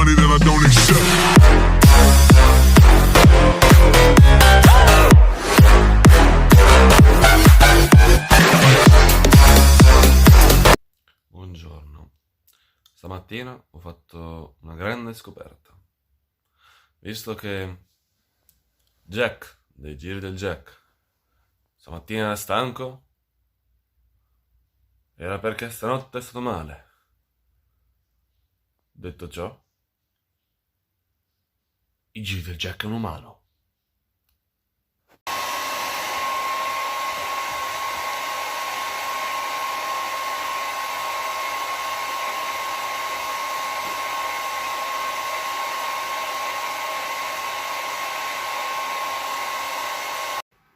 money that I don't accept. Buongiorno, stamattina ho fatto una grande scoperta. Visto che Jack, dei giri del Jack, stamattina era stanco, era perché stanotte è stato male. Detto ciò, i giri del Jack è un umano.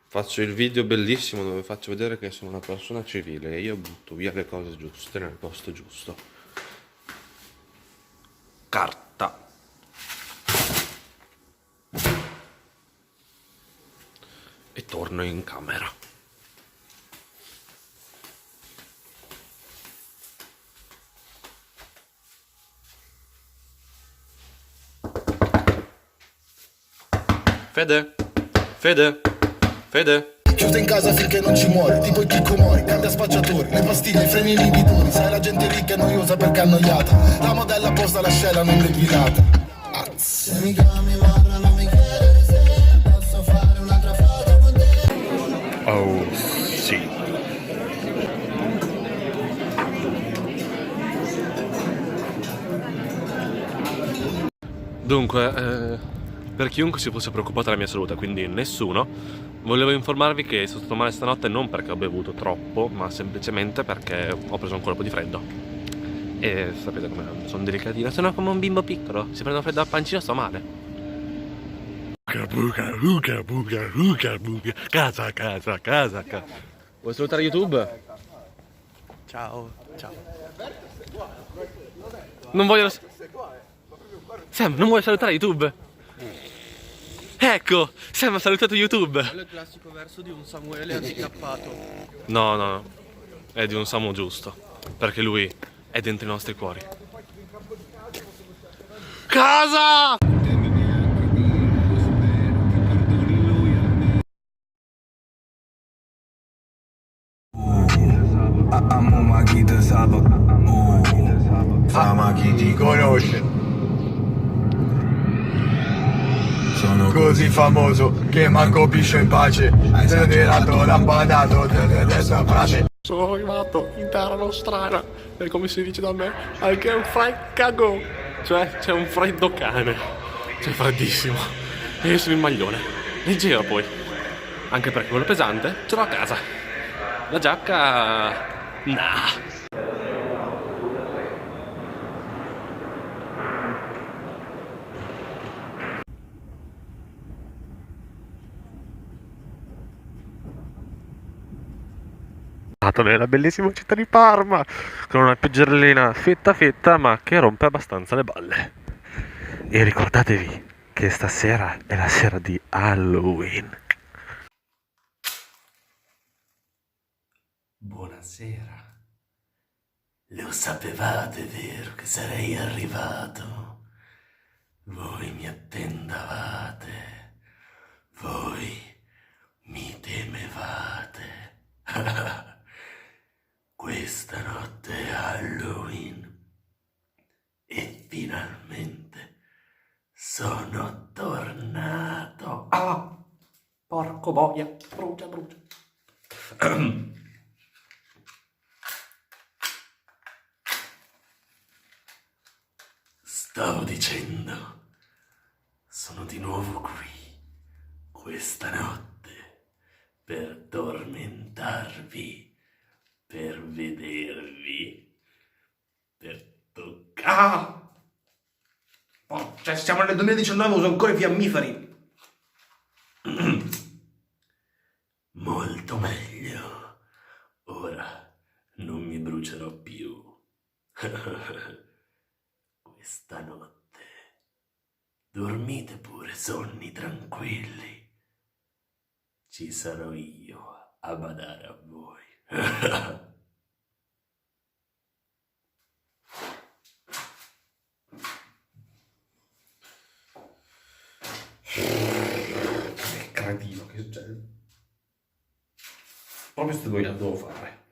Faccio il video bellissimo dove faccio vedere che sono una persona civile e io butto via le cose giuste nel posto giusto. Carta. E torno in camera. Fede? Fede? Fede? Chiuso in casa finché non ci muori, tipo il chicco mori, cambia spacciatori, le pastiglie, i freni inibitori, sai la gente ricca e noiosa perché è annoiata, la modella posta l'ascella non depilata. Se mi chiami guarda non mi chiedere se posso fare un'altra foto con te. Oh, sì. Dunque, per chiunque si fosse preoccupato della mia salute, quindi nessuno, volevo informarvi che sono stato male stanotte non perché ho bevuto troppo, ma semplicemente perché ho preso un colpo di freddo. E sapete come sono delicatino, sono come un bimbo piccolo, se prendo freddo al pancino sto male. Casa. Vuoi salutare YouTube? Ciao. Non voglio... Sam, non vuoi salutare YouTube? Ecco, Sam ha salutato YouTube. Quello è il classico verso di un Samuele handicappato. No, è di un Samu giusto, perché lui è dentro i nostri cuori. Casa! Amo ma chi te sa, fama chi ti conosce. Sono così famoso che manco piscio in pace. Hai sfederato lampadato questa frase. Sono arrivato in terra nostrana e come si dice da me, anche un cagò. Cioè c'è un freddo cane. C'è freddissimo. E io sono in maglione. Leggero poi. Anche perché quello pesante ce l'ho a casa. La giacca... nah. Nella bellissima città di Parma con una pioggerellina fetta ma che rompe abbastanza le balle. E ricordatevi che stasera è la sera di Halloween. Buonasera. Lo sapevate, vero, che sarei arrivato? Voi mi attendavate. Voi mi temevate. Questa notte è Halloween e finalmente sono tornato. Ah, porco boia, brucia. Stavo dicendo, sono di nuovo qui, questa notte, per tormentarvi, per vedervi, per toccare. Oh, cioè, siamo nel 2019, uso ancora i fiammiferi. Molto meglio. Ora non mi brucerò più. Questa notte dormite pure sonni tranquilli. Ci sarò io a badare a voi. Cioè, proprio queste due che devo fare.